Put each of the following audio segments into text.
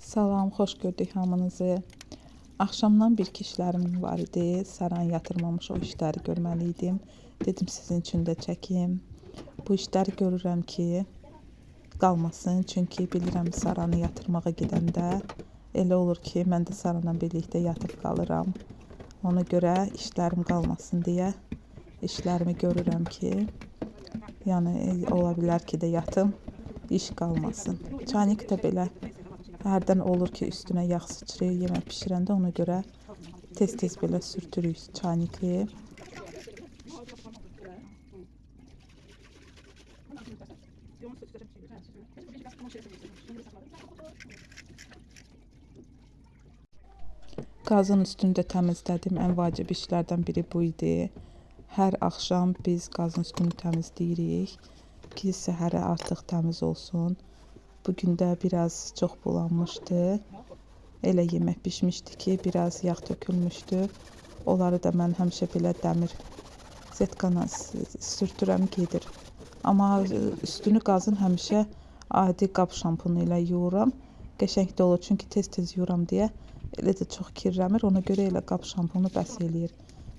Salam, xoş gördük hamınızı. Axşamdan bir-iki işlərim var idi. Saran yatırmamış o işləri görməli idim. Dedim sizin üçün də çəkim. Bu işləri görürəm ki, qalmasın. Çünki bilirəm Saranı yatırmağa gedəndə elə olur ki, mən də Saranla birlikdə yatıb qalıram. Ona görə işlərim qalmasın deyə işlərimi görürəm ki, yəni ola bilər ki də yatım, iş qalmasın. Çaynik də belə hərdən olur ki, üstünə yağ sıçrayır yemək bişirəndə, ona görə tez-tez belə sürtürük çaynikli. Qazın üstünü də təmizlədim. Ən vacib işlərdən biri bu idi. Hər axşam biz qazın üstünü təmizləyirik ki, səhərə artıq təmiz olsun. Bugün də biraz çox bulanmışdı. Elə yemək bişmişdi ki, biraz yağ tökülmüşdü. Onları da mən həmişə belə dəmir zetkana sürtürəm, gedir. Amma üstünü qazın həmişə adi qab şampunu ilə yuyuram. Qəşəng də olur, çünki tez-tez yuyuram deyə elə də çox kirləmir. Ona görə elə qab şampunu bəs eləyir.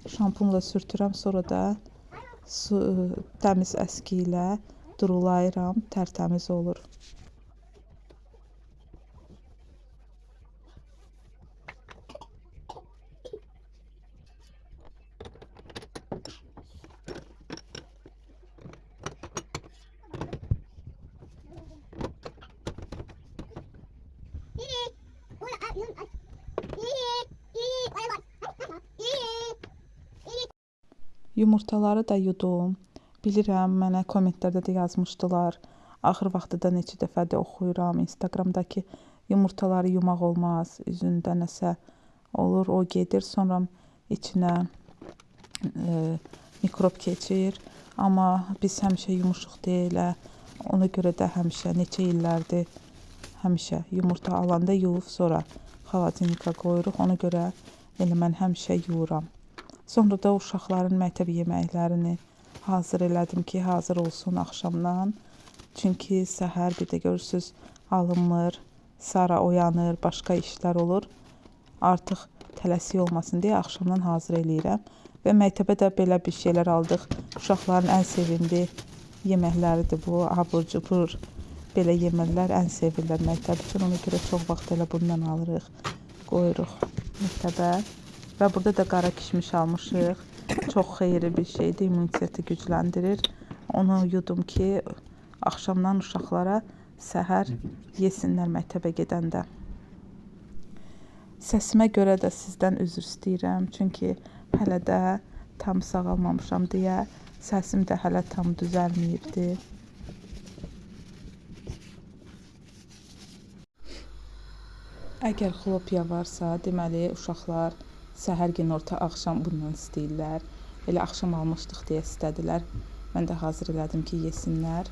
Şampunla sürtürəm, sonra da təmiz əski ilə durulayıram, tərtəmiz olur. Yumurtaları da yudum. Bilirəm, mənə kommentlərdə də yazmışdılar. Axır vaxtda neçə dəfə də oxuyuram. Instagramdakı yumurtaları yumaq olmaz. Üzündə nəsə olur, o gedir. Sonra içinə mikrob keçir. Amma biz həmişə yumuşuq deyilə. Ona görə də həmişə neçə illərdir həmişə yumurta alanda yuyub sonra xaladenika qoyuruq. Ona görə elə mən həmişə yuyuram. Sonra da uşaqların məktəb yeməklərini hazır elədim ki, hazır olsun axşamdan. Çünki səhər bir də görürsüz alınmır, Sara oyanır, başqa işlər olur. Artıq tələsik olmasın deyə axşamdan hazır eləyirəm. Və məktəbə də belə bir şeylər aldıq. Uşaqların ən sevimli yeməkləridir bu, abur-cubur. Belə yeməklər ən sevirlər məktəb üçün. Ona görə çox vaxt elə bundan alırıq, qoyuruq məktəbə. Və burada da qara kişmiş almışıq. Çox xeyirli bir şeydir, immuniteti gücləndirir. Onu yudum ki, axşamdan uşaqlara səhər yesinlər məktəbə gedəndə. Səsimə görə də sizdən üzr istəyirəm. Çünki hələ də tam sağalmamışam deyə səsim də hələ tam düzəlməyibdi. Əgər xlopya varsa, deməli uşaqlar səhər günorta axşam bundan istəyirlər. Elə axşam almışdıq deyə istədilər. Mən də hazır elədim ki, yesinlər.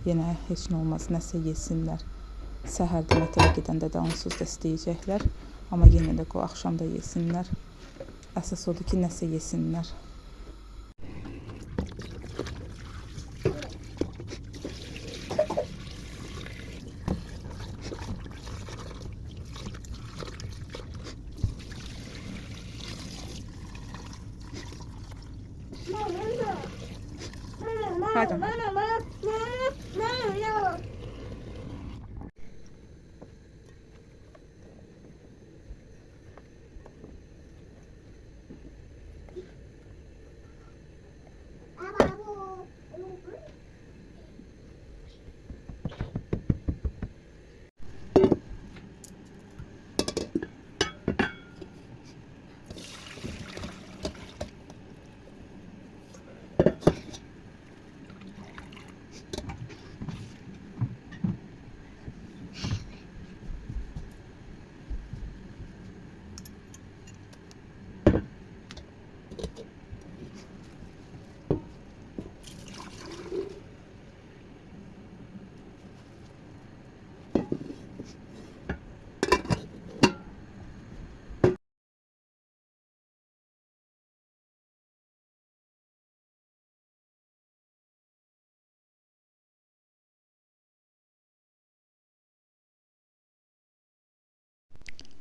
Yenə heç nə olmaz, nəsə yesinlər. Səhər də məktəbə gedəndə də onsuz da istəyəcəklər. Amma yenə də o axşam da yesinlər. Əsas odur ki, nəsə yesinlər. Pardon.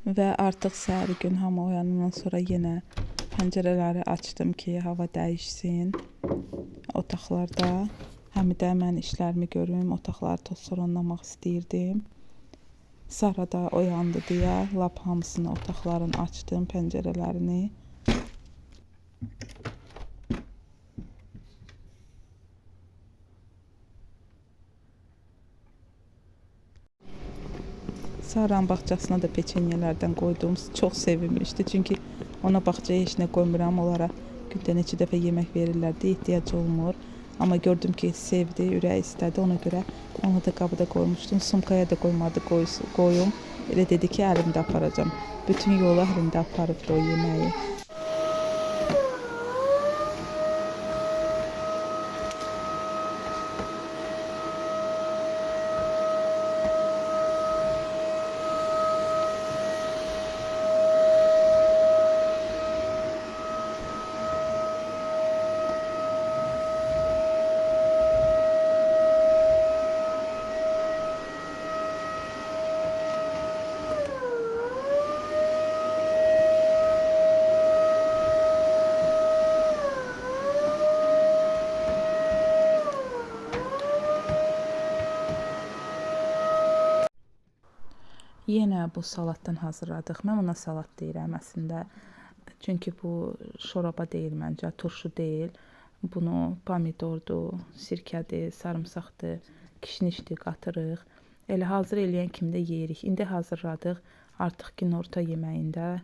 Və artıq səhəri gün hamı oyanandan sonra yenə pəncərələri açdım ki, hava dəyişsin otaqlarda. Həm də mən işlərimi görüm, otaqları toz-soranlamaq istəyirdim. Sara da oyandı deyə lap hamısını otaqların açdım, pəncərələrini. Saranın bağçasına da peçenyelərdən qoydum. Çox sevinmişdi. Çünki ona bağçaya heç nə qoymuram. Onlara gündə neçə dəfə yemək verirlər deyə ehtiyac olmur. Amma gördüm ki, sevdi, ürəyi istədi. Ona görə onu da qabıda qoymuşdum. Sumkaya da qoymadı qoyum. Elə dedi ki, əlimdə aparacam. Bütün yolu əlimdə aparıbdı o yeməyi. Yenə bu salatdan hazırladıq. Mən ona salat deyirəm əslində. Çünki bu şoraba deyil məncə, turşu deyil. Bunu pomidordur, sirkədir, sarımsaqdır, kişnişdir, qatırıq. Elə hazır eləyən kimi də yeyirik. İndi hazırladıq. Artıq günorta yeməyində,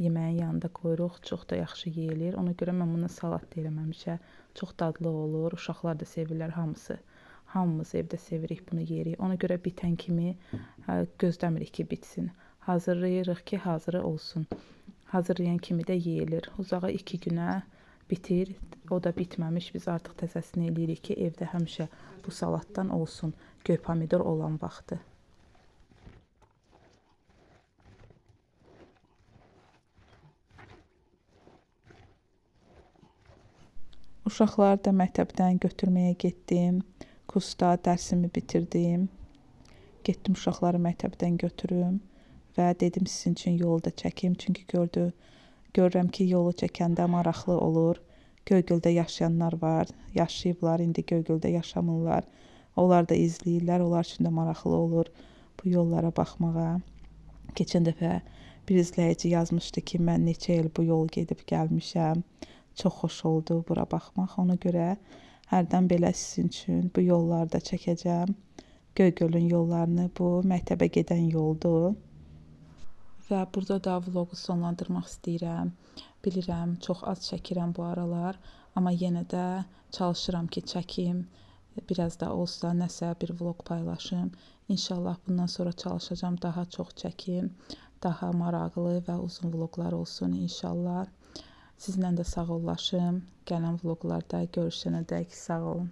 yeməyin yanında qoyuruq. Çox da yaxşı yeyilir. Ona görə mən buna salat deyirəm həmişə. Çox dadlı olur. Uşaqlar da sevirlər hamısı. Hamımız evdə sevirik, bunu yeyirik. Ona görə bitən kimi gözləmirik ki, bitsin. Hazırlayırıq ki, hazırı olsun. Hazırlayan kimi də yeyilir. Uzağa 2 günə bitir. O da bitməmiş. Biz artıq təzəsini eləyirik ki, evdə həmişə bu salatdan olsun. Göy pomidor olan vaxtı. Uşaqları da məktəbdən götürməyə getdim. Kursda dərsimi bitirdim. Getdim uşaqları məktəbdən götürüm və dedim sizin üçün yolu da çəkim. Çünki görürəm ki, yolu çəkəndə maraqlı olur. Göygöldə yaşayanlar var, yaşayıblar, indi Göygöldə yaşamırlar. Onlar da izləyirlər, onlar üçün də maraqlı olur bu yollara baxmağa. Keçən dəfə bir izləyici yazmışdı ki, mən neçə il bu yolu gedib gəlmişəm. Çox xoş oldu bura baxmaq. Ona görə hərdən belə sizin üçün bu yolları da çəkəcəm. Göygölün yollarını, bu məktəbə gedən yoldur. Və burada da vlogu sonlandırmaq istəyirəm. Bilirəm, çox az çəkirəm bu aralar. Amma yenə də çalışıram ki, çəkim. Biraz da olsa nəsə bir vlog paylaşım. İnşallah bundan sonra çalışacağam, daha çox çəkim. Daha maraqlı və uzun vloqlar olsun inşallah. Sizlə də sağollaşım. Gələn vloqlarda görüşənədək sağ olun.